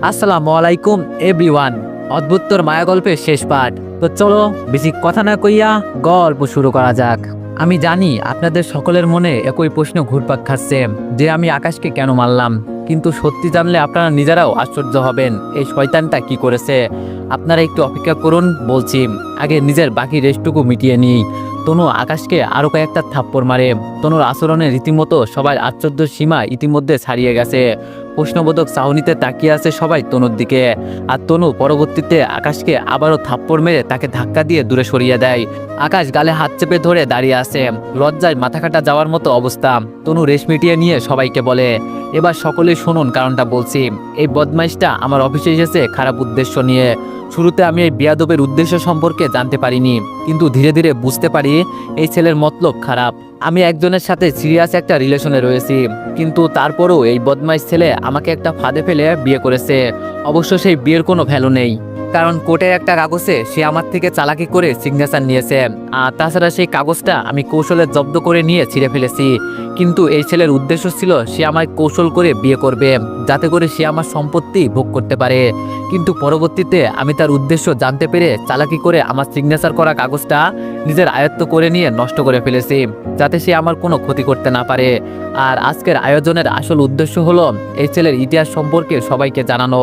আসসালামু আলাইকুম এভরিওয়ান। অদ্ভুতর মায়া গল্পের শেষ পার্ট। তো চলো বেশি কথা না কইয়া গল্প শুরু করা যাক। আমি জানি আপনাদের সকলের মনে একই প্রশ্ন ঘুরপাক খাচ্ছে যে আমি আকাশকে কেন মারলাম, কিন্তু সত্যি জানলে আপনারা নিজেরাও আশ্চর্য হবেন এই শয়তানটা কি করেছে। আপনারা একটু অপেক্ষা করুন, বলছি। আগে নিজের বাকি রেস্টটুকু মিটিয়ে নিই। তনু আকাশকে আরো কয়েকটা থাপ্পড় মারে। তনুর আচরণে রীতিমতো সবাই আশ্চর্য সীমা ইতিমধ্যে ছাড়িয়ে গেছে। প্রশ্নবোধক চাহনিতে তাকিয়ে আছে সবাই তনুর দিকে। আর তনু পরবর্তীতে আকাশকে আবারও থাপ্পড় মেরে তাকে ধাক্কা দিয়ে দূরে সরিয়ে দেয়। আকাশ গালে হাত চেপে ধরে দাঁড়িয়ে আছে, লজ্জায় মাথা কাটা যাওয়ার মতো অবস্থা। তনু রেশ মিটিয়ে নিয়ে সবাইকে বলে, এবার সকলে শুনুন, কারণটা বলছি। এই বদমাইশটা আমার অফিসে এসেছে খারাপ উদ্দেশ্য নিয়ে। শুরুতে আমি এই বেয়াদবের উদ্দেশ্য সম্পর্কে জানতে পারিনি, কিন্তু ধীরে ধীরে বুঝতে পারি এই ছেলের মতলব খারাপ। আমি একজনের সাথে সিরিয়াস একটা রিলেশনে রয়েছি, কিন্তু তারপরেও এই বদমাইশ ছেলে আমাকে একটা ফাঁদে ফেলে বিয়ে করেছে। অবশ্য সেই বিয়ের কোনো ভ্যালু নেই, কারণ কোর্টের একটা কাগজে সে আমার থেকে চালাকি করে সিগনেচার নিয়েছে। আর তাছাড়া সেই কাগজটা আমি কৌশলে জব্দ করে নিয়ে ছিঁড়ে ফেলেছি। কিন্তু এই ছেলের উদ্দেশ্য ছিল সে আমায় কৌশল করে বিয়ে করবে, যাতে করে সে আমার সম্পত্তি ভোগ করতে পারে। কিন্তু পরবর্তীতে আমি তার উদ্দেশ্য জানতে পেরে চালাকি করে আমার সিগনেচার করা কাগজটা নিজের আয়ত্ত করে নিয়ে নষ্ট করে ফেলেছি, যাতে সে আমার কোনো ক্ষতি করতে না পারে। আর আজকের আয়োজনের আসল উদ্দেশ্য হলো এই ছেলের ইতিহাস সম্পর্কে সবাইকে জানানো।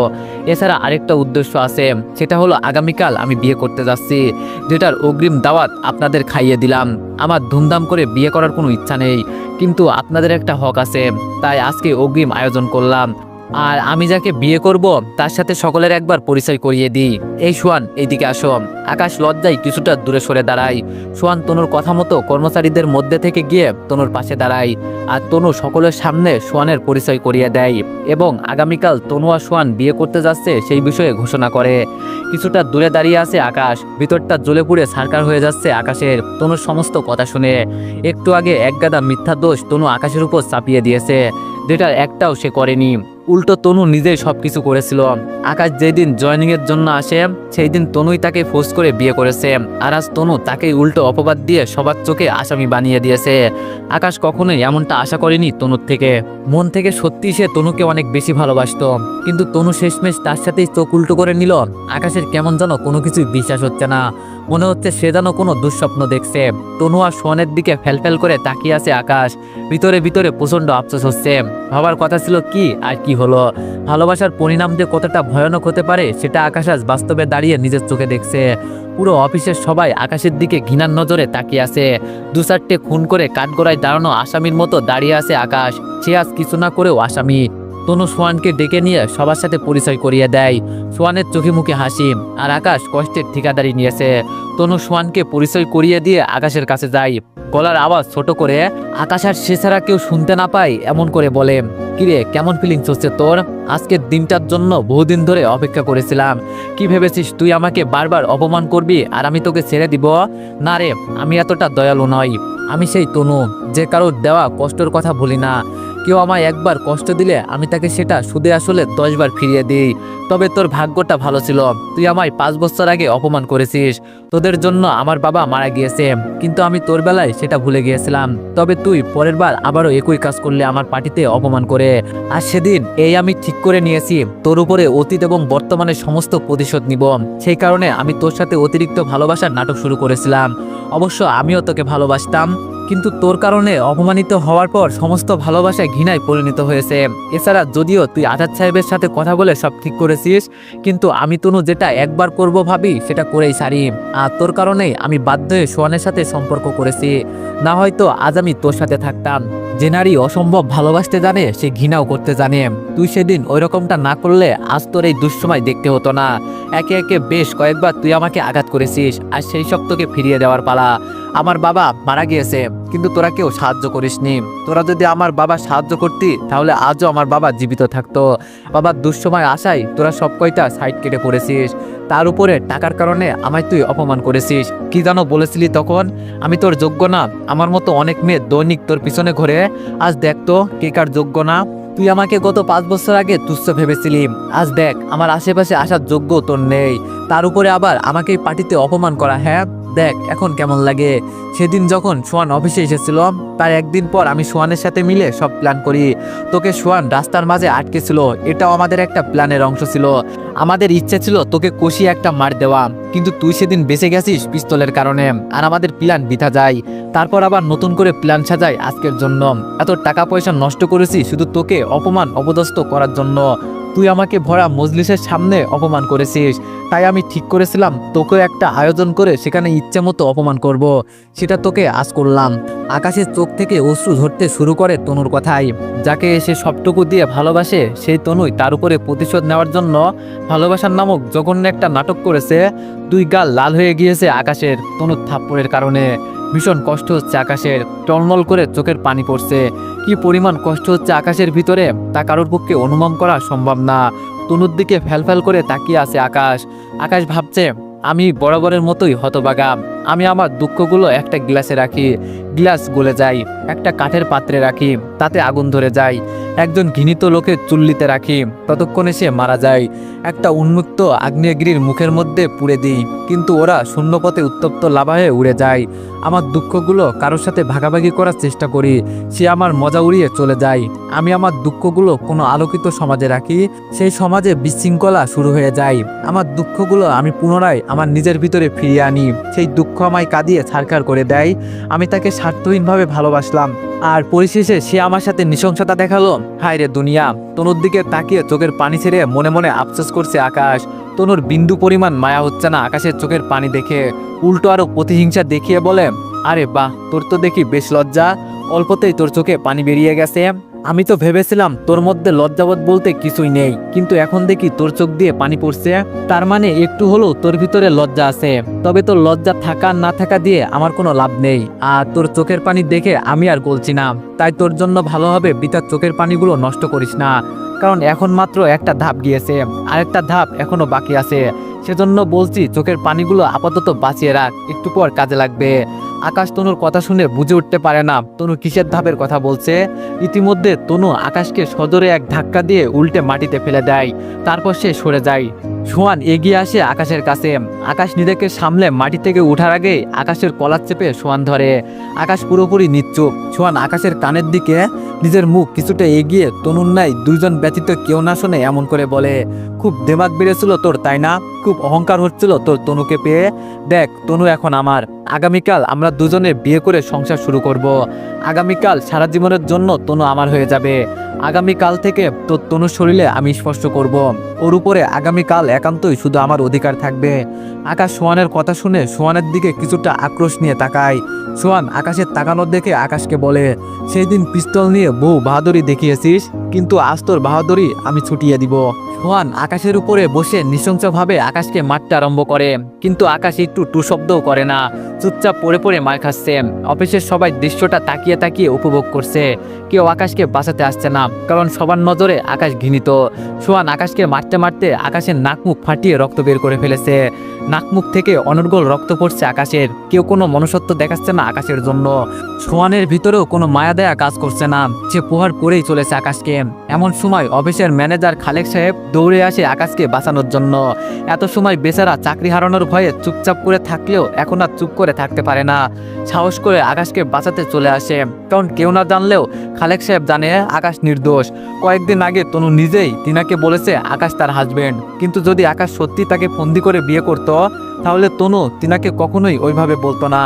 এছাড়া আরেকটা উদ্দেশ্য আছে, সেটা হলো আগামীকাল আমি বিয়ে করতে যাচ্ছি, যেটার অগ্রিম দাওয়াত আপনাদের খাইয়ে দিলাম। আমার ধুমধাম করে বিয়ে করার কোনো ইচ্ছা নেই, কিন্তু আপনাদের একটা হক আছে, তাই আজকে অগ্রিম আয়োজন করলাম। আর আমি যাকে বিয়ে করব তার সাথে সকলের একবার পরিচয় করিয়ে দিই। এই সোয়ান, এইদিকে আসো। আকাশ লজ্জায় কিছুটা দূরে সরে দাঁড়ায়। সোয়ান তনুর কথা মতো কর্মচারীদের মধ্যে থেকে গিয়ে তনুর পাশে দাঁড়ায়। আর তনু সকলের সামনে সোয়ানের পরিচয় করিয়ে দেয় এবং আগামীকাল তনু আর সোয়ান বিয়ে করতে যাচ্ছে সেই বিষয়ে ঘোষণা করে। কিছুটা দূরে দাঁড়িয়ে আছে আকাশ, ভিতরটা জ্বলে পুড়ে ছারকার হয়ে যাচ্ছে আকাশের তনুর সমস্ত কথা শুনে। একটু আগে একগাদা মিথ্যা দোষ তনু আকাশের উপর চাপিয়ে দিয়েছে, যেটার একটাও সে করেনি। উল্টো তনু নিজেই সবকিছু করেছিল। আকাশ যেদিন জয়নিং এর জন্য আসে সেই দিন তনুই তাকে ফোর্স করে বিয়ে করেছে, আর আজ তনু তাকেই উল্টো অপবাদ দিয়ে সবার চোখে আসামি বানিয়ে দিয়েছে। আকাশ কখনোই এমনটা আশা করেনি তনুর থেকে। মন থেকে সত্যি সে তনুকে অনেক বেশি ভালোবাসতো, কিন্তু তনু শেষমেশ তার সাথেই চোখ উল্টো করে নিল। আকাশের কেমন যেন কোনো কিছুই বিশ্বাস হচ্ছে না, মনে হচ্ছে সে যেন কোনো দুঃস্বপ্ন দেখছে। তনু আর সোয়ানের দিকে ফেলফেল করে তাকিয়ে আছে আকাশ, ভিতরে ভিতরে প্রচন্ড আফসোস হচ্ছে। ভাবার কথা ছিল কি আর কি হলো। ভালোবাসার পরিণাম যে কতটা ভয়ানক হতে পারে সেটা আকাশ আজ বাস্তবে দাঁড়িয়ে নিজের চোখে দেখছে। পুরো অফিসের সবাই আকাশের দিকে ঘৃণার নজরে তাকিয়ে আছে। দু চারটে খুন করে কাঠগড়ায় দাঁড়ানো আসামির মতো দাঁড়িয়ে আছে আকাশ, সে আজ কিছু না করেও আসামি। তনু সোয়ানকে ডেকে নিয়ে সবার সাথে পরিচয় করিয়ে দেয়। সোয়ানের চোখে মুখে হাসি, আর আকাশ কষ্টের ঠিকাদারি নিয়েছে। তনু সোয়ানকে পরিচয় করিয়ে দিয়ে আকাশের কাছে যায়, গলার আওয়াজ ছোট করে। আকাশ আর সে ছাড়া কেউ শুনতে না পায় এমন করে বলে, কিরে কেমন ফিলিংস হচ্ছে তোর? আজকের দিনটার জন্য বহুদিন ধরে অপেক্ষা করেছিলাম। কি ভেবেছিস তুই আমাকে বারবার অপমান করবি আর আমি তোকে ছেড়ে দিব? না রে, আমি এতটা দয়ালু নই। আমি সেই তনু যে কারোর দেওয়া কষ্টের কথা ভুলি না। কেউ আমায় একবার কষ্ট দিলে আমি তাকে সেটা সুদে আসলে 10 বার ফিরিয়ে দিই। তবে তোর ভাগ্যটা ভালো ছিল, তুই আমায় 5 বছর আগে অপমান করেছিস। তোদের জন্য আমার বাবা মারা গিয়েছে, কিন্তু আমি তোর বেলায় সেটা ভুলে গিয়েছিলাম। তবে তুই পরের বার আবারও একই কাজ করলে আমার পার্টিতে অপমান করে। আর সেদিন এই আমি ঠিক করে নিয়েছি, তোর উপরে অতীত এবং বর্তমানে সমস্ত প্রতিশোধ নিব। সেই কারণে আমি তোর সাথে অতিরিক্ত ভালোবাসার নাটক শুরু করেছিলাম। অবশ্য আমিও তোকে ভালোবাসতাম, কিন্তু তোর কারণে অপমানিত হওয়ার পর সমস্ত ভালোবাসা ঘৃণায় পরিণত হয়েছে। এছাড়া যদিও তুই আজাদ সাহেবের সাথে কথা বলে সব ঠিক করেছিস, কিন্তু আমি তনু যেটা একবার করব ভাবি সেটা করেই সারি। আর তোর কারণেই আমি বাধ্য হয়ে সোয়ানের সাথে সম্পর্ক করেছি, না হয়তো আজ আমি তোর সাথে থাকতাম। যে নারী অসম্ভব ভালোবাসতে জানে সে ঘৃণাও করতে জানে। তুই সেদিন ওই রকমটা না করলে আজ তোর এই দুঃসময় দেখতে হতো না। একে একে বেশ কয়েকবার তুই আমাকে আঘাত করেছিস, আর সেই সব তোকে ফিরিয়ে দেওয়ার পালা। আমার বাবা মারা গিয়েছে, কিন্তু তোরা কেউ সাহায্য করিসনি। তোরা যদি আমার বাবা সাহায্য করতি তাহলে আজও আমার বাবা জীবিত থাকতো। বাবার দুঃসময় আশায় তোরা সব কয়টা সাইড কেটে পড়েছিস। তার উপরে টাকার কারণে আমায় তুই অপমান করেছিস। কি জানো বলেছিলি তখন? আমি তোর যোগ্য না। আমার মতো অনেক মেয়ে দৈনিক তোর পিছনে ঘোরে, আজ দেখ তো কে কার যোগ্য না। তুই আমাকে গত 5 বছর আগে তুচ্ছ ভেবেছিলি, আজ দেখ আমার আশেপাশে আসার যোগ্য তোর নেই। তার উপরে আবার আমাকে পার্টিতে অপমান করা। হ্যাঁ, দেখ এখন কেমন লাগে। সেদিন যখন সোহান অফিসে এসেছিল তার একদিন পর আমি সোহানের সাথে মিলে সব প্ল্যান করি। তোকে সোহান রাস্তার মাঝে আটকে ছিল, এটাও আমাদের একটা প্ল্যানের অংশ ছিল। আমাদের ইচ্ছে ছিল তোকে কষিয়ে একটা মার দেওয়া, কিন্তু তুই সেদিন বেঁচে গেছিস পিস্তলের কারণে, আর আমাদের প্ল্যান বৃথা যায়। তারপর আবার নতুন করে প্ল্যান সাজাই আজকের জন্য। এত টাকা পয়সা নষ্ট করেছি শুধু তোকে অপমান অপদস্থ করার জন্য। তুই আমাকে ভরা মজলিসের সামনে অপমান করেছিস, তাই আমি ঠিক করেছিলাম তোকে একটা আয়োজন করে সেখানে ইচ্ছে মতো অপমান করব। সেটা তোকে আজ করলাম। আকাশের চোখ থেকে অশ্রু ঝরতে শুরু করে তনুর কথাই। যাকে সে সবটুকু দিয়ে ভালোবাসে সেই তনুই তার উপরে প্রতিশোধ নেওয়ার জন্য ভালোবাসার নামক জঘন্য একটা নাটক করেছে। দুই গাল লাল হয়ে গিয়েছে আকাশের তনুর থাপ্পড়ের কারণে। ভীষণ কষ্ট হচ্ছে আকাশের, টলমল করে চোখের পানি পড়ছে। কি পরিমাণ কষ্ট হচ্ছে আকাশের ভিতরে তা কারোর পক্ষে অনুমান করা সম্ভব না। তনুর দিকে ফ্যালফ্যাল করে তাকিয়ে আছে আকাশ। আকাশ ভাবছে আমি বরাবরের মতোই হতবাগা। আমি আমার দুঃখগুলো একটা গ্লাসে রাখি, গ্লাস গলে যায়। একটা কাঠের পাত্রে রাখি, তাতে আগুন ধরে যায়। একজন ঘৃণিত লোকের চুল্লিতে রাখি, ততক্ষণে সে মারা যায়। একটা উন্মুক্ত আগ্নেয়গিরির মুখের মধ্যে পুড়ে দিই, কিন্তু ওরা শূন্যপথে উত্তপ্ত লাভা হয়ে উড়ে যায়। আমার দুঃখগুলো কারোর সাথে ভাগাভাগি করার চেষ্টা করি, সে আমার মজা উড়িয়ে চলে যায়। আমি আমার দুঃখগুলো কোনো আলোকিত সমাজে রাখি, সেই সমাজে বিশৃঙ্খলা শুরু হয়ে যায়। আমার দুঃখগুলো আমি পুনরায় আমার নিজের ভিতরে ফিরিয়ে আনি, সেই দুঃখ আমায় কাঁদিয়ে ছারখার করে দেয়। আমি তাকে স্বার্থহীনভাবে ভালোবাসলাম, আর পরিশেষে সে আমার সাথে নৃশংসতা দেখালো। হায় রে দুনিয়া। তনুর দিকে তাকিয়ে চোখের পানি ছেড়ে মনে মনে আফসোস করছে আকাশ। তনুর বিন্দু পরিমাণ মায়া হচ্ছে না আকাশের চোখের পানি দেখে, উল্টো আরো প্রতিহিংসা দেখিয়ে বলে, আরে বাহ, তোর তো দেখি বেশ লজ্জা, অল্পতেই তোর চোখে পানি বেরিয়ে গেছে। আমি তো ভেবেছিলাম তোর মধ্যে লজ্জাবোধ বলতে কিছুই নেই, কিন্তু এখন দেখি তোর চোখ দিয়ে পানি পড়ছে। তার মানে একটু হলেও তোর ভিতরে লজ্জা আছে। তবে তোর লজ্জা থাকা না থাকা দিয়ে আমার কোনো লাভ নেই। আর তোর চোখের পানি দেখে আমি আর গলছি না, তাই তোর জন্য ভালো হবে বৃথা চোখের পানিগুলো নষ্ট করিস না। কারণ এখন মাত্র একটা ধাপ গিয়েছে, আরেকটা ধাপ এখনো বাকি আছে। সেজন্য বলছি চোখের পানিগুলো আপাতত বাঁচিয়ে রাখ, একটু পর কাজে লাগবে। আকাশ তনুর কথা শুনে বুঝে উঠতে পারে না তনু কিসের ধাপের কথা বলছে। ইতিমধ্যে তনু আকাশকে সজোরে এক ধাক্কা দিয়ে উল্টে মাটিতে ফেলে দেয়। তারপর সে সরে যায়। সোহান এগিয়ে আসে আকাশের কাছে। আকাশ নিজেকে সামলে মাটি থেকে উঠার আগেই আকাশের কলার চেপে সোহান ধরে। আকাশ পুরোপুরি নিশ্চুপ। সোহান আকাশের কানের দিকে নিজের মুখ কিছুটা এগিয়ে তনুর নাই দুইজন ব্যতীত কেউ না শোনে এমন করে বলে, খুব দেমাগ বেড়েছিল তোর, তাই না? খুব অহংকার হচ্ছিল তোর তনুকে পেয়ে। দেখ তনু এখন আমার। আগামীকাল আমরা দুজনে বিয়ে করে সংসার শুরু করব। আগামীকাল সারা জীবনের জন্য তনু আমার হয়ে যাবে। আগামীকাল থেকে তোর তনুর শরীরে আমি স্পর্শ করব। ওর উপরে আগামীকাল একান্তই শুধু আমার অধিকার থাকবে। আকাশ সোহানের কথা শুনে সোহানের দিকে কিছুটা আক্রোশ নিয়ে তাকায়। সোহান আকাশের তাকানোর দেখে আকাশকে বলে, সেই দিন পিস্তল নিয়ে বহু বাহাদুরি দেখিয়েছিস, কিন্তু আজ তোর বাহাদুরি আমি ছুটিয়ে দিব। সোহান আকাশের উপরে বসে নৃশংসভাবে আকাশকে মারতে আরম্ভ করে, কিন্তু আকাশ একটু টু শব্দও করে না, চুপচাপ পড়ে পড়ে মার খাচ্ছে। অফিসের সবাই দৃশ্যটা তাকিয়ে তাকিয়ে উপভোগ করছে। কেউ আকাশকে বাঁচাতে আসছে না, কারণ সবার নজরে আকাশ ঘৃণিত। সোহান আকাশকে মারতে মারতে আকাশের নাক মুখ ফাটিয়ে রক্ত বের করে ফেলেছে। নাক মুখ থেকে অনর্গল রক্ত পড়ছে আকাশের। কেউ কোনো মনুষ্যত্ব দেখাচ্ছে না আকাশের জন্য। সোহানের ভিতরেও কোনো মায়া দেয়া কাজ করছে না, সে প্রহার করেই চলেছে আকাশকে। এমন সময় অফিসের ম্যানেজার খালেক সাহেব দৌড়ে আসে আকাশকে বাঁচানোর জন্য। এত সময় বেচারা চাকরি হারানোর ভয়ে চুপচাপ করে থাকলেও এখন আর চুপ করে থাকতে পারে না। সাহস করে আকাশকে বাঁচাতে চলে আসে, কারণ কেউ না জানলেও খালেক সাহেব জানে আকাশ নির্দোষ। কয়েকদিন আগে তনু নিজেই তিনাকে বলেছে আকাশ তার হাজবেন্ড, কিন্তু যদি আকাশ সত্যি তাকে ফন্দি করে বিয়ে করত তাহলে তনু তিনাকে কখনোই ওইভাবে বলতো না।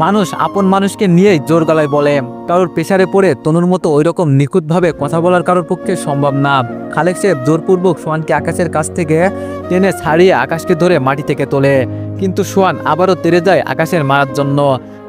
মানুষ আপন মানুষকে নিয়েই জোর গলায় বলে, কারোর পেশারে পড়ে তনুর মতো ওইরকম নিখুঁতভাবে কথা বলার কারোর পক্ষে সম্ভব না। খালেক সাহেব জোরপূর্বক সোহানকে আকাশের কাছ থেকে টেনে ছাড়িয়ে আকাশকে ধরে মাটি থেকে তোলে, কিন্তু সোহান আবারও তেড়ে যায় আকাশের মারার জন্য।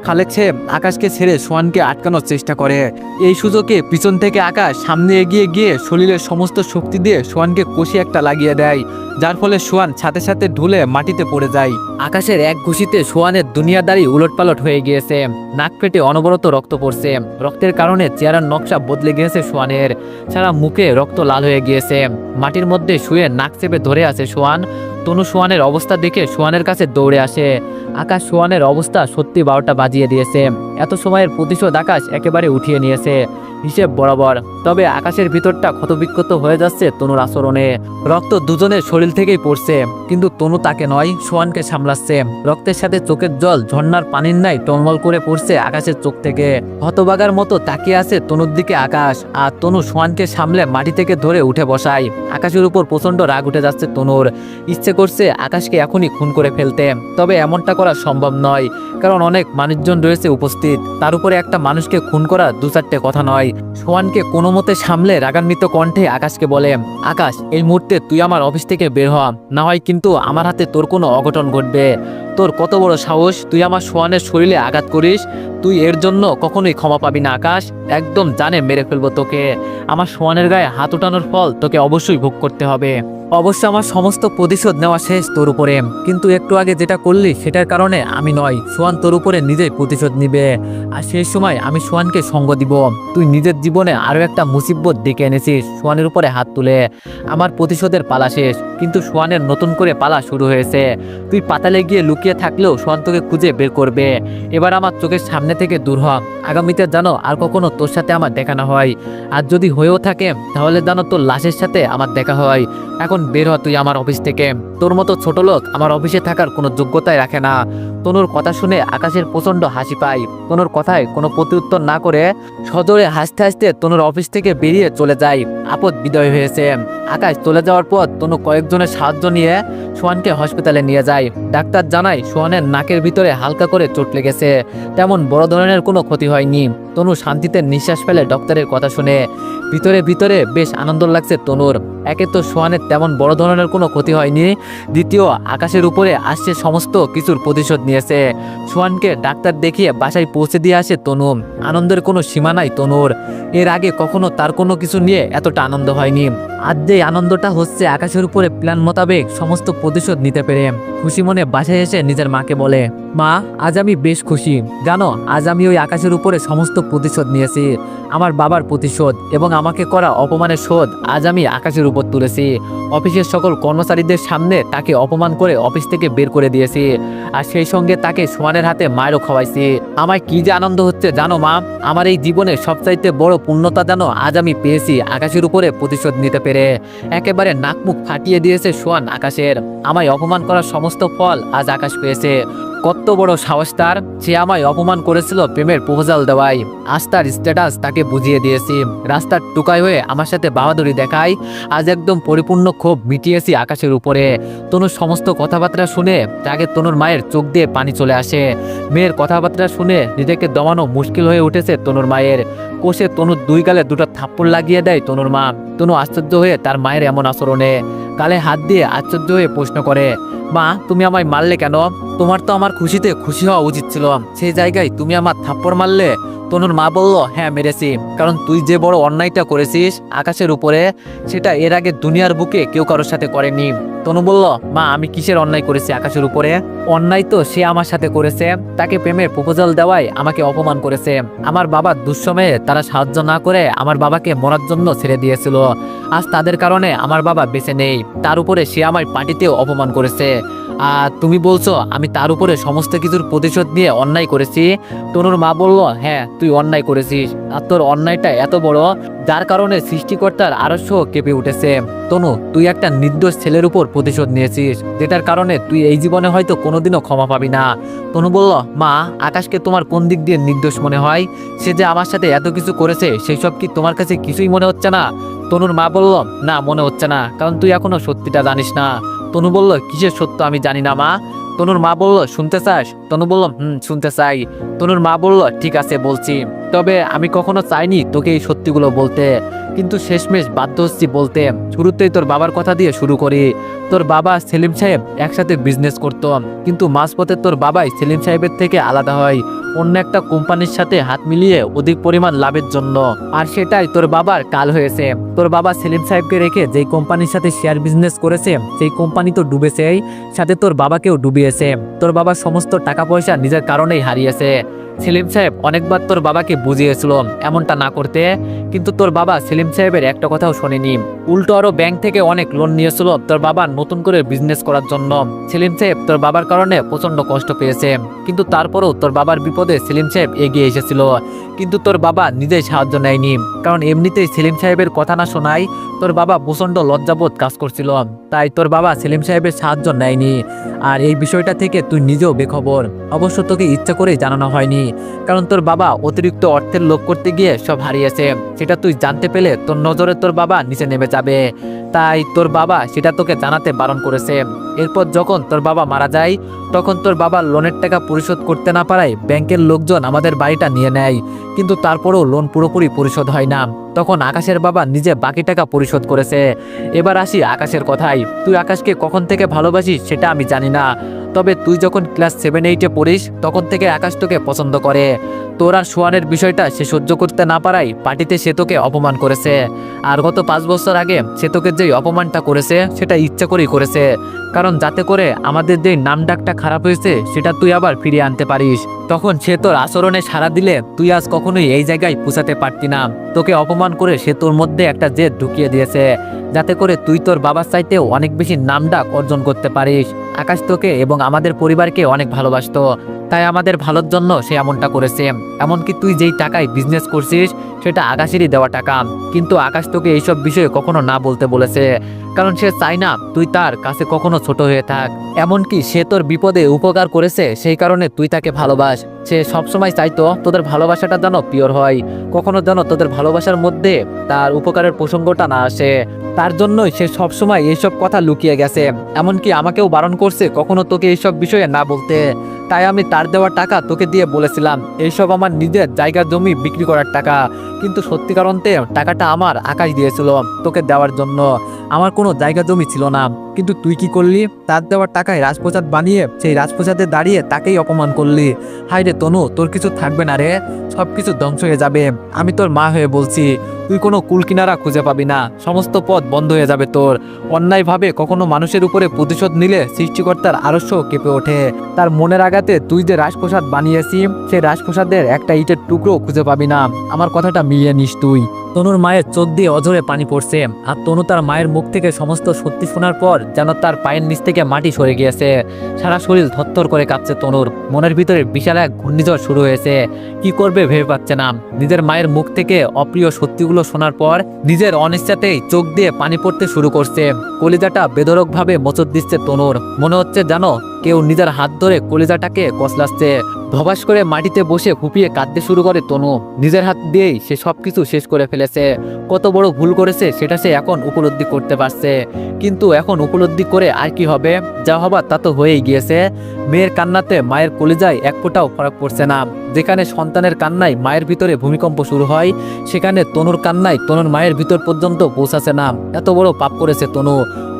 খালেক সাহেব আকাশকে ছেড়ে সোহানকে আটকানোর চেষ্টা করে। এই সুযোগে পিছন থেকে আকাশ সামনে এগিয়ে গিয়ে শরীরের সমস্ত শক্তি দিয়ে সোহানকে কষি একটা লাগিয়ে দেয়, যার ফলে সোহান সাথে সাথে ঢুলে মাটিতে পড়ে যায়। আকাশের এক ঘুষিতে সোহানের দুনিয়াদারি উলটপালট হয়ে গিয়েছে। নাক ফেটে অনবরত রক্ত পড়ছে। রক্তের কারণে চেহারার নকশা বদলে গিয়েছে সোহানের। সারা মুখে রক্ত লাল হয়ে গিয়েছে। মাটির মধ্যে শুয়ে নাক চেপে ধরে আছে সোহান। তনু সোহানের অবস্থা দেখে সোহানের কাছে দৌড়ে আসে। আকাশ সোহানের অবস্থা সত্যি 12টা বাজিয়ে দিয়েছে। এত সময়ের প্রতিশোধ আকাশ একেবারে উঠিয়ে নিয়েছে হিসেব বরাবর। তবে আকাশের ভিতরটা ক্ষতবিক্ষত হয়ে যাচ্ছে তনুর আচরণে। রক্ত দুজনের শরীর থেকেই পড়ছে, কিন্তু তনু তাকে নয়, সোহানকে সামলাচ্ছে। রক্তের সাথে চোখের জল ঝর্ণার পানির ন্যায় টলমল করে পড়ছে আকাশের চোখ থেকে। হতবাগার মতো তাকিয়ে আছে তনুর দিকে আকাশ, আর তনু সোহানকে সামলে মাটি থেকে ধরে উঠে বসায়। আকাশের উপর প্রচন্ড রাগ উঠে যাচ্ছে তনুর। ইচ্ছে করছে আকাশকে এখনই খুন করে ফেলতে, তবে এমনটা করা সম্ভব নয়, কারণ অনেক মানুষজন রয়েছে উপস্থিত। তার উপরে একটা মানুষকে খুন করা দু চারটে কথা নয়। সোহানকে কোনো মতে সামলে রাগান্বিত কণ্ঠে আকাশকে বলে, আকাশ, এই মুহূর্তে তুই আমার অফিস থেকে বের হ, না হয় কিন্তু আমার হাতে তোর কোনো অঘটন ঘটবে। তোর কত বড় সাহস, তুই আমার সোহানের শরীরে আঘাত করিস? তুই এর জন্য কখনোই ক্ষমা পাবি না আকাশ, একদম জানে মেরে ফেলবো তোকে। আমার সোহানের গায়ে হাত উঠানোর ফল তোকে অবশ্যই ভোগ করতে হবে। অবশ্য আমার সমস্ত প্রতিশোধ নেওয়া শেষ তোর উপরে, কিন্তু একটু আগে যেটা করলি সেটার কারণে আমি নয়, সোহান তোর উপরে নিজেই প্রতিশোধ নিবে। আর সেই সময় আমি সোহানকে সঙ্গ দিব। তুই নিজের জীবনে আরও একটা মুসিবত ডেকে এনেছিস সোহানের উপরে হাত তুলে। আমার প্রতিশোধের পালা শেষ, কিন্তু সোহানের নতুন করে পালা শুরু হয়েছে। তুই পাতালে গিয়ে লুকিয়ে থাকলেও সোহান তোকে খুঁজে বের করবে। এবার আমার চোখের সামনে থেকে দূর হ, আগামীতে জানো আর কখনো তোর সাথে আমার দেখা না হয়। আর যদি হয়েও থাকে তাহলে জানো তোর লাশের সাথে আমার দেখা হয়। এখন বের হ তুই আমার অফিস থেকে। তোর মতো ছোট লোক আমার অফিসে থাকার কোনো যোগ্যতাই রাখে না। তনুর কথা শুনে আকাশের প্রচন্ড হাসি পায়। তনুর কথায় কোনো প্রত্যুত্তর না করে সজোরে হাসতে হাসতে তনুর অফিস থেকে বেরিয়ে চলে যায়। আপদ বিদায় হয়েছে। আকাশ চলে যাওয়ার পর তনু কয়েকজনের সাহায্য নিয়ে সোহানকে হসপিটালে নিয়ে যায়। ডাক্তার জানায় সোহানের নাকের ভিতরে হালকা করে চোট লেগেছে, তেমন বড় ধরনের কোনো ক্ষতি হয়নি। তনু শান্তিতে নিঃশ্বাস ফেলে ডক্টরের কথা শুনে। ভিতরে ভিতরে বেশ আনন্দ লাগছে তনুর। একে তো সোহানের তেমন বড় ধরনের কোনো ক্ষতি হয়নি, দ্বিতীয় আকাশের উপরে আসছে সমস্ত কিছুর প্রতিশোধ নিয়েছে। সোহানকে ডাক্তার দেখিয়ে বাসায় পৌঁছে দিয়ে আসে তনু। আনন্দের কোনো সীমা নাই তনুর। এর আগে কখনো তার কোনো কিছু নিয়ে এতটা আনন্দ হয়নি। আজ যে আনন্দটা হচ্ছে আকাশের উপরে প্ল্যান মোতাবেক সমস্ত প্রতিশোধ নিতে পেরে। খুশি মনে বাসায় এসে নিজের মাকে বলে, মা, আজ আমি বেশ খুশি। জানো, আজ আমি ওই আকাশের উপরে সমস্ত প্রতিশোধ নিয়েছি। আমার বাবার প্রতিশোধ এবং আমাকে করা অপমানের শোধ আজ আমি আকাশের উপর তুলেছি। অফিসের সকল কর্মচারীদের সামনে তাকে অপমান করে অফিস থেকে বের করে দিয়েছি, আর সেই সঙ্গে তাকে সোহানের হাতে মায়েরও খাওয়াইছি। আমায় কি যে আনন্দ হচ্ছে জানো মা। আমার এই জীবনের সবচাইতে বড় পূর্ণতা জানো আজ আমি পেয়েছি আকাশের উপরে প্রতিশোধ নিতে পেরে। একেবারে নাক মুখ ফাটিয়ে দিয়েছে সোহান আকাশের। আমায় অপমান করার সমস্ত ফল আজ আকাশ পেয়েছে। কত বড় সাহস তার, সে আমায় অপমান করেছিল প্রেমের প্রপোজাল দেওয়াই। আজ তার স্ট্যাটাস তাকে বুঝিয়ে দিয়েছি। রাস্তার টুকায় হয়ে আমার সাথে বাহাদুরি দেখায়। আজ একদম পরিপূর্ণ ক্ষোভ মিটিয়েছি আকাশের উপরে। তনুর সমস্ত কথাবার্তা শুনে আগে তনুর মায়ের চোখ দিয়ে পানি চলে আসে। মেয়ের কথাবার্তা শুনে নিজেকে দমানো মুশকিল হয়ে উঠেছে তনুর মায়ের। কোষে তনুর দুই গালে দুটো থাপ্পড় লাগিয়ে দেয় তনুর মা। তনু আশ্চর্য হয়ে তার মায়ের এমন আচরণে গালে হাত দিয়ে আশ্চর্য হয়ে প্রশ্ন করে, মা, তুমি আমায় মারলে কেন? তোমার তো আমার খুশিতে খুশি হওয়া উচিত ছিল, সেই জায়গায় তুমি আমার থাপ্পড় মারলে। তনুর মা বলল, হ্যাঁ মেরেছি, কারণ তুই যে বড় অন্যায়টা করেছিস আকাশের উপরে, সেটা এর আগে দুনিয়ার বুকে কেউ কারোর সাথে করেনি। তনু বলল, মা, আমি কিসের অন্যায় করেছি আকাশের উপরে? অন্যায় তো সে আমার সাথে করেছে। তাকে প্রেমের প্রপোজাল দেওয়ায় আমাকে অপমান করেছে। আমার বাবার দুঃসময়ে তারা সাহায্য না করে আমার বাবাকে মরার জন্য ছেড়ে দিয়েছিল। আজ তাদের কারণে আমার বাবা বেঁচে নেই, তার উপরে সে আমার পার্টিতেও অপমান করেছে। আর তুমি বলছো আমি তার উপরে সমস্ত কিছুর প্রতিশোধ নিয়ে অন্যায় করেছি? তনুর মা বলল, হ্যাঁ, তুই অন্যায় করেছিস, আর তোর অন্যায়টা এত বড় যার কারণে সৃষ্টিকর্তার আরশ কেঁপে উঠেছে। তনু, তুই একটা নির্দোষ ছেলের উপর প্রতিশোধ নিয়েছিস, যেটার কারণে তুই এই জীবনে হয়তো কোনোদিনও ক্ষমা পাবি না। তনু বলল, মা, আকাশকে তোমার কোন দিক দিয়ে নির্দোষ মনে হয়? সে যে আমার সাথে এত কিছু করেছে সেই সব কি তোমার কাছে কিছুই মনে হচ্ছে না? তনুর মা বলল, না, মনে হচ্ছে না, কারণ তুই এখনো সত্যিটা জানিস না। তনু বলল, কিসের সত্য আমি জানি না মা? তনুর মা বলল, শুনতে চাস? তনু বলল, শুনতে চাই। তনুর মা বলল, ঠিক আছে, বলছি। তবে আমি কখনো চাইনি তোকে এই সত্যিগুলো বলতে, কিন্তু শেষমেশ বাধ্য হচ্ছি বলতে। শুরুতেই তোর বাবার কথা দিয়ে শুরু করি। তোর বাবা সেলিম সাহেব একসাথে বিজনেস করতো, কিন্তু মাঝপথে তোর বাবাই সেলিম সাহেবের থেকে আলাদা হয় অন্য একটা কোম্পানির সাথে হাত মিলিয়ে অধিক পরিমাণ লাভের জন্য। আর সেটাই তোর বাবার কাল হয়েছে। তোর বাবা সেলিম সাহেবকে রেখে যেই কোম্পানির সাথে শেয়ার বিজনেস করেছে সেই কোম্পানি তো ডুবেছেই, সাথে তোর বাবাকেও ডুবিয়েছে। তোর বাবা সমস্ত টাকা পয়সা নিজের কারণেই হারিয়েছে। সেলিম সাহেব অনেকবার তোর বাবাকে বুঝিয়েছিল এমনটা না করতে, কিন্তু তোর বাবা সেলিম সাহেবের একটা কথাও শোনেনি। উল্টো আরো ব্যাংক থেকে অনেক লোন নিয়েছিল তোর বাবা নতুন করে বিজনেস করার জন্য। সেলিম সাহেব তোর বাবার কারণে প্রচন্ড কষ্ট পেয়েছে, কিন্তু তারপরেও তোর বাবার বিপদে সেলিম সাহেব এগিয়ে এসেছিল। কিন্তু তোর বাবা নিজেই সাহায্য নেয়নি, কারণ এমনিতেই সেলিম সাহেবের কথা না শোনায় তোর বাবা প্রচন্ড লজ্জাবোধ কাজ করছিল, তাই তোর বাবা সেলিম সাহেবের সাহায্য নেয়নি। আর এই বিষয়টা থেকে তুই নিজেও বেখবর। অবশ্য তোকে ইচ্ছা করেই জানানো হয়নি, কারণ তোর বাবা অতিরিক্ত অর্থের লোভ করতে গিয়ে সব হারিয়েছে। সেটা তুই জানতে পেলে তোর নজরে তোর বাবা নিচে নেমে যাবে, তাই তোর বাবা সেটা তোকে জানাতে বারণ করেছে। এরপর যখন তোর বাবা মারা যায়, তখন তোর বাবা লোনের টাকা পরিশোধ করতে না পারায় ব্যাংকের লোকজন আমাদের বাড়িটা নিয়ে নেয়, কিন্তু তারপরেও লোন পুরোপুরি পরিশোধ হয় না। তখন আকাশের বাবা নিজে বাকি টাকা পরিশোধ করেছে। এবার আসি আকাশের কথায়। তুই আকাশকে কখন থেকে ভালোবাসিস সেটা আমি জানি না, তবে তুই যখন ক্লাস 7-8-এ পড়িস তখন থেকে আকাশ তোকে পছন্দ করে। তোর আর সোয়ানের বিষয়টা সে সহ্য করতে না পারায় পার্টিতে সে তোকে অপমান করেছে। আর গত 5 বছর আগে সে তোকে যেই অপমানটা করেছে সেটা ইচ্ছা করেই করেছে, কারণ যাতে করে আমাদের যেই নাম ডাকটা খারাপ হয়েছে সেটা তুই আবার ফিরিয়ে আনতে পারিস। তখন সে তোর আচরণে সাড়া দিলে তুই আজ কখনোই এই জায়গায় পৌঁছাতে পারতি না। তোকে অপমান করে সে তোর মধ্যে একটা জেদ ঢুকিয়ে দিয়েছে, যাতে করে তুই তোর বাবার চাইতেও অনেক বেশি নামডাক অর্জন করতে পারিস। আকাশ তোকে এবং আমাদের পরিবারকে অনেক ভালোবাসতো, তাই আমাদের ভালোর জন্য সে এমনটা করেছে। এমনকি তুই যেই টাকায় বিজনেস করছিস সেটা আকাশেরই দেওয়া টাকা, কিন্তু আকাশ তোকে এইসব বিষয়ে কখনো না বলতে বলেছে, কারণ সে চায় না তুই তার কাছে কখনো ছোট হয়ে থাক। এমনকি সে তোর বিপদে উপকার করেছে, সেই কারণে তুই তাকে ভালোবাস। সে সবসময় চাইতো তোদের ভালোবাসাটা যেন পিওর হয়, কখনো যেন তোদের ভালোবাসার মধ্যে তার উপকারের প্রসঙ্গটা না আসে। তার জন্যই সে সবসময় এইসব কথা লুকিয়ে গেছে, এমনকি আমাকেও বারণ করছে কখনো তোকে এইসব বিষয়ে না বলতে। তাই আমি তার দেওয়া টাকা তোকে দিয়ে বলেছিলাম এইসব আমার নিজের জায়গা জমি বিক্রি করার টাকা, কিন্তু সত্যিকার অন্তে টাকাটা আমার আকাশ দিয়েছিল তোকে দেওয়ার জন্য। আমার কোনো জায়গা জমি ছিল না, কিন্তু তুই কি করলি? তার দেওয়ার টাকায় রাজপ্রসাদ বানিয়ে সেই রাজপ্রসাদে দাঁড়িয়ে তাকেই অপমান করলি। হায় রে তনু, তোর কিছু থাকবে না রে, সব কিছু ধ্বংস হয়ে যাবে। আমি তোর মা হয়ে বলছি, তুই কোনো কুলকিনারা খুঁজে পাবি না, সমস্ত পথ বন্ধ হয়ে যাবে তোর। অন্যায়ভাবে কখনো মানুষের উপরে প্রতিশোধ নিলে সৃষ্টিকর্তার আরশও কেঁপে ওঠে। তার মনের আঘাতে তুই যে রাজপ্রসাদ বানিয়েছি সেই রাজপ্রসাদের একটা ইটের টুকরো খুঁজে পাবি না। আমার কথাটা মিলিয়ে নিস তুই। তনুর মায়ের চোখ দিয়ে অঝরে পানি পড়ছে, আর তনু তার মায়ের মুখ থেকে সমস্ত সত্যি শোনার পর যেন তার পায়ের নিচ থেকে মাটি সরে গিয়েছে। সারা শরীর থরথর করে কাঁপছে তনুর, মনের ভিতরে বিশাল এক ঘূর্ণিঝড় শুরু হয়েছে। কি করবে ভেবে পাচ্ছে না। নিজের মায়ের মুখ থেকে অপ্রিয় সত্যিগুলো শোনার পর নিজের অনিচ্ছাতেই চোখ দিয়ে পানি পড়তে শুরু করছে। কলিজাটা বেধড়কভাবে মোচড় দিচ্ছে তনুর, মনে হচ্ছে জানো কেউ নিজের হাত ধরে কলিজাটাকে কসলাচ্ছে। ধবাস করে মাটিতে বসে ফুপিয়ে কাঁদতে শুরু করে তনু। নিজের হাত দিয়েই সে সবকিছু শেষ করে ফেলেছে। কত বড় ভুল করেছে সেটা সে এখন উপলব্ধি করতে পারছে, কিন্তু এখন উপলব্ধি করে আর কি হবে? যা হবার তা তো হয়েই গিয়েছে। মেয়ের কান্নাতে মায়ের কলিজায় এক ফোঁটাও ফরক পড়ছে না। যেখানে সন্তানের কান্নায় মায়ের ভিতরে ভূমিকম্প শুরু হয়, সেখানে তনুর কান্নায় তনুর মায়ের ভিতর পর্যন্ত পৌঁছাচ্ছে না। এত বড় পাপ করেছে তনু।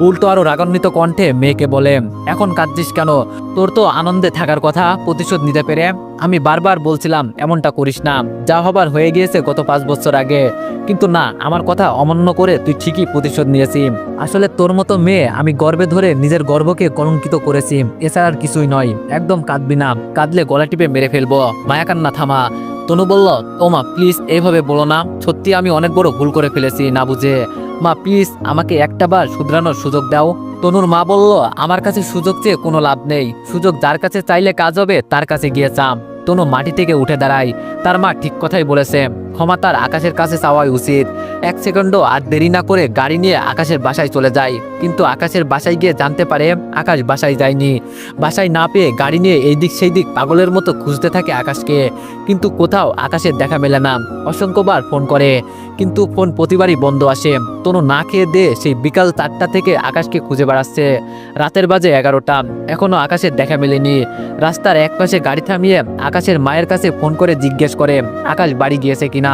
উল্টো আরো রাগান্বিত কণ্ঠে মেয়েকে বলে, এখন কাঁদছিস কেন? তোর তো আনন্দে থাকার কথা প্রতিশোধ নিতে পেরে। আমি বারবার বলছিলাম এমনটা করিস না, যা হবার হয়ে গিয়েছে গত 5 বছর আগে, কিন্তু না, আমার কথা অমান্য করে তুই ঠিকই প্রতিশোধ নিয়েছি। আসলে তোর মতো মেয়ে আমি গর্বে ধরে নিজের গর্বকে কলঙ্কিত করেছি, এছাড়া আর কিছুই নয়। একদম কাঁদবি না, কাঁদলে গলা টিপে মেরে ফেলবো। মায়া কান্না থামা। তনু বলল, ও মা প্লিজ এইভাবে বলো না, সত্যি আমি অনেক বড় ভুল করে ফেলেছি না বুঝে। মা প্লিজ আমাকে একটাবার শুধরানোর সুযোগ দাও। তনুর মা বলল, আমার কাছে সুযোগ চেয়ে কোনো লাভ নেই, সুযোগ যার কাছে চাইলে কাজ হবে তার কাছে গিয়ে চাম। তনু মাটি থেকে উঠে দাঁড়ায়। তার মা ঠিক কথাই বলেছে, ক্ষমা তার আকাশের কাছে চাওয়াই উচিত। 1 সেকেন্ডও আর দেরি না করে গাড়ি নিয়ে আকাশের বাসায় চলে যায়, কিন্তু আকাশের বাসায় গিয়ে জানতে পারে আকাশ বাসায় যায়নি। বাসায় না পেয়ে গাড়ি নিয়ে এই দিক সেই দিক পাগলের মতো খুঁজতে থাকে আকাশকে, কিন্তু কোথাও আকাশের দেখা মেলে না। অসংখ্যবার ফোন করে, কিন্তু ফোন প্রতিবারই বন্ধ আসে। তনু না খেয়ে দিয়ে সেই বিকাল 4টা থেকে আকাশকে খুঁজে বেড়াচ্ছে। রাতের বাজে 11টা, এখনো আকাশের দেখা মেলেনি। রাস্তার এক পাশে গাড়ি থামিয়ে আকাশের মায়ের কাছে ফোন করে জিজ্ঞেস করে আকাশ বাড়ি গিয়েছে কিনা,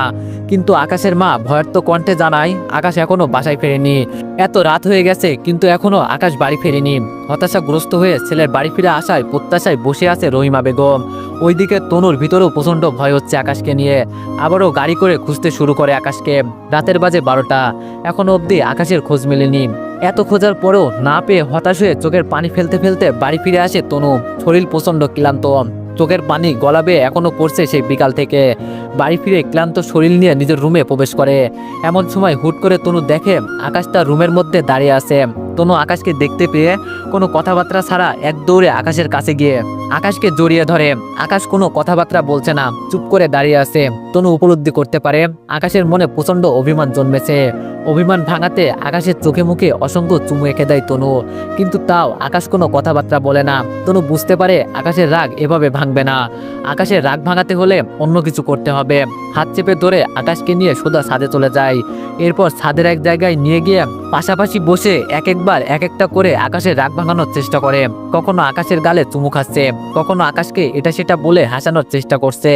কিন্তু আকাশের মা ভয়ার্ত কণ্ঠে জানায় আকাশ এখনো বাসায় ফেরেনি। এত রাত হয়ে গেছে কিন্তু এখনো আকাশ বাড়ি ফেরেনি। হতাশাগ্রস্ত হয়ে ছেলের বাড়ি ফিরে আসায় প্রত্যাশায় বসে আছে রহিমা বেগম। ওইদিকে তনুর ভিতরেও প্রচন্ড ভয় হচ্ছে আকাশকে নিয়ে। আবারও গাড়ি করে খুঁজতে শুরু করে আকাশকে। রাতের বাজে 12টা, এখনো অবধি আকাশের খোঁজ মেলেনি। এত খোঁজার পরেও না পেয়ে হতাশ হয়ে চোখের পানি ফেলতে ফেলতে বাড়ি ফিরে আসে তনু। শরীর প্রচন্ড ক্লান্ত। চোখের পানি গলাবে এখনো পড়ছে সেই বিকাল থেকে। বাড়ি ফিরে ক্লান্ত শরীর নিয়ে নিজের রুমে প্রবেশ করে। এমন সময় হুট করে তনু দেখে আকাশ তার রুমের মধ্যে দাঁড়িয়ে আছে। তনু আকাশকে দেখতে পেয়ে কোনো কথাবার্তা ছাড়া এক দৌড়ে আকাশের কাছে গিয়ে আকাশকে জড়িয়ে ধরে। আকাশ কোনো কথাবার্তা বলছে না, চুপ করে দাঁড়িয়ে আছে। তনু উপলব্ধি করতে পারে আকাশের মনে প্রচন্ড অভিমান জন্মেছে। অভিমান ভাঙাতে আকাশের চোখে মুখে অসংখ্য চুমু এঁকে দেয় তনু, কিন্তু তাও আকাশ কোনো কথাবার্তা বলে না। তনু বুঝতে পারে আকাশের রাগ এভাবে ভাঙবে না। আকাশের রাগ ভাঙাতে হলে অন্য কিছু করতে হবে। হাত চেপে ধরে আকাশকে নিয়ে সোজা ছাদে চলে যায়। এরপর ছাদের এক জায়গায় নিয়ে গিয়ে পাশাপাশি বসে এক একবার এক একটা করে আকাশের রাগ ভাঙানোর চেষ্টা করে। কখনো আকাশের গালে চুমু খাচ্ছে, কখনো আকাশকে এটা সেটা বলে হাসানোর চেষ্টা করছে।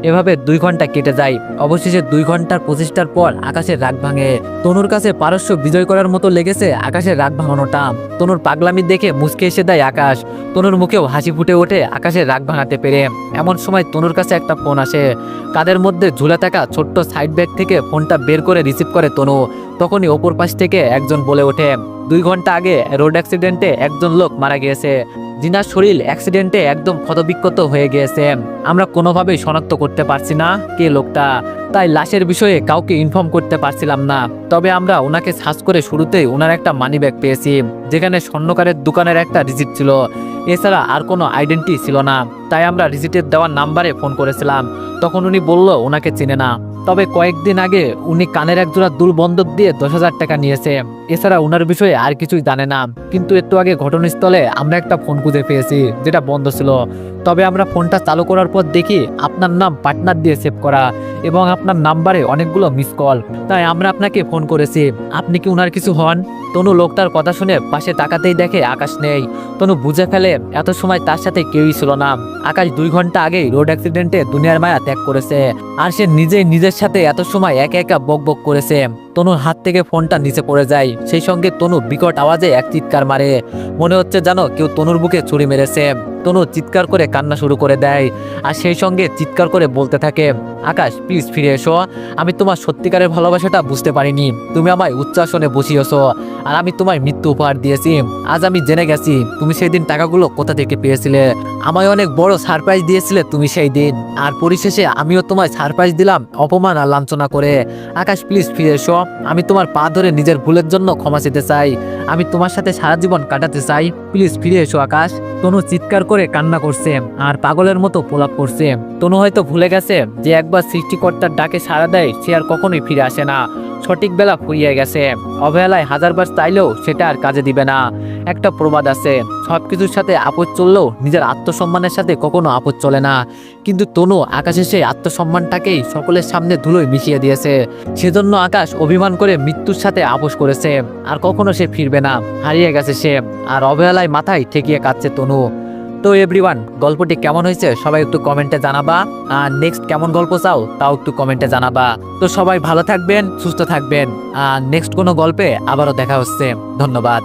এভাবে 2 ঘন্টা কেটে যায়। অবশেষে 2 ঘন্টার প্রচেষ্টার পর আকাশের রাগ ভাঙে। তনুর কাছে পারস্য বিজয় করার মতো লেগেছে আকাশের রাগ ভাঙানোটা। তনুর পাগলামি দেখে মুচকে এসে দেয় আকাশ। তনুর মুখেও হাসি ফুটে ওঠে আকাশের রাগ ভাঙাতে পেরে। এমন সময় তনুর কাছে একটা ফোন আসে। কাদের মধ্যে ঝুলে থাকা ছোট্ট সাইড ব্যাগ থেকে ফোনটা বের করে রিসিভ করে তনু। তখনই অপর পাশ থেকে একজন বলে ওঠে, 2 ঘন্টা আগে রোড অ্যাক্সিডেন্টে একজন লোক মারা গিয়েছে। জিনার শরীর অ্যাক্সিডেন্টে একদম ক্ষতবিক্ষত হয়ে গিয়েছে। আমরা কোনোভাবেই শনাক্ত করতে পারছি না কে লোকটা, তাই লাশের বিষয়ে কাউকে ইনফর্ম করতে পারছিলাম না। তবে আমরা ওনাকে সার্চ করে শুরুতেই ওনার একটা মানি ব্যাগ পেয়েছি, যেখানে স্বর্ণকারের দোকানের একটা রিসিপ্ট ছিল। এছাড়া আর কোনো আইডেন্টি ছিল না। তাই আমরা রিসিপ্টের দেওয়ার নাম্বারে ফোন করেছিলাম। তখন উনি বলল ওনাকে চেনে না। তবে কয়েকদিন আগে উনি কানের এক জোড়া দুল বন্ধক দিয়ে 10,000 টাকা নিয়েছে। এছাড়া ওনার বিষয়ে আর কিছুই জানে না। কিন্তু একটু আগে ঘটনাস্থলে আমরা একটা ফোন খুঁজে পেয়েছি, যেটা বন্ধ ছিল। তবে আমরা ফোনটা চালু করার পর দেখি আপনার নাম পার্টনার দিয়ে সেভ করা এবং আপনার নাম্বারে অনেকগুলো মিস কল। তাই আমরা আপনাকে ফোন করেছি। আপনি কি ওনার কিছু হন? তনু লোকটার কথা শুনে পাশে তাকাতেই দেখে আকাশ নেই। তনু বুঝে ফেলে এত সময় তার সাথে কেউই ছিল না। আকাশ 2 ঘন্টা আগেই রোড অ্যাক্সিডেন্টে দুনিয়ার মায়া ত্যাগ করেছে। আর সে নিজেই নিজের সাথে এত সময় একা একা বক বক করেছে। তনুর হাত থেকে ফোনটা নিচে পড়ে যায়। সেই সঙ্গে তনু বিকট আওয়াজে এক চিৎকার মারে। মনে হচ্ছে যেন কেউ তনুর বুকে ছুরি মেরেছে। তনু চিৎকার করে কান্না শুরু করে দেয়, আর সেই সঙ্গে চিৎকার করে বলতে থাকে, আকাশ প্লিজ ফিরে এসো। আমি তোমার সত্যিকারের ভালোবাসাটা বুঝতে পারিনি। তুমি আমায় উচ্চাসনে বসিয়েছো, আর আমি তোমায় মৃত্যু উপহার দিয়েছি। আজ আমি জেনে গেছি তুমি সেই দিন টাকাগুলো কোথা থেকে পেয়েছিলে। আমায় অনেক বড় সারপ্রাইজ দিয়েছিলে তুমি সেই দিন, আর পরিশেষে আমিও তোমায় সারপ্রাইজ দিলাম অপমান আর লাঞ্ছনা করে। আকাশ প্লিজ ফিরে এসো। আমি তোমার পা ধরে নিজের ভুলের জন্য ক্ষমা চেতে চাই। আমি তোমার সাথে সারা জীবন কাটাতে চাই। প্লিজ ফিরে এসো আকাশ। তনু চিৎকার করে কান্না করছে আর পাগলের মতো প্রলাপ করছে। তনু হয়তো ভুলে গেছে যে একবার সৃষ্টিকর্তার ডাকে সাড়া দেয় সে আর কখনোই ফিরে আসে না। সঠিক বেলা ফুরিয়ে গেছে। অবহেলায় হাজারবার চাইলেও সেটা আর কাজে দিবে না। একটা প্রবাদ আছে, সবকিছুর সাথে আপদ চললেও নিজের আত্মসম্মানের সাথে কখনো আপদ চলে না। কিন্তু তনু আকাশের সেই আত্মসম্মানটাকেই সকলের সামনে ধুলোয় মিশিয়ে দিয়েছে। সেজন্য আকাশ অভিমান করে মৃত্যুর সাথে আপোষ করেছে। আর কখনো সে ফিরবে না। হারিয়ে গেছে সে, আর অবহেলায় মাথায় ঠেকিয়ে কাঁদছে তনু। তো এভরিওয়ান, গল্পটি কেমন হয়েছে সবাই একটু কমেন্টে জানাবা। আর নেক্সট কেমন গল্প চাও তাও একটু কমেন্টে জানাবা। তো সবাই ভালো থাকবেন, সুস্থ থাকবেন। আর নেক্সট কোনো গল্পে আবারও দেখা হচ্ছে। ধন্যবাদ।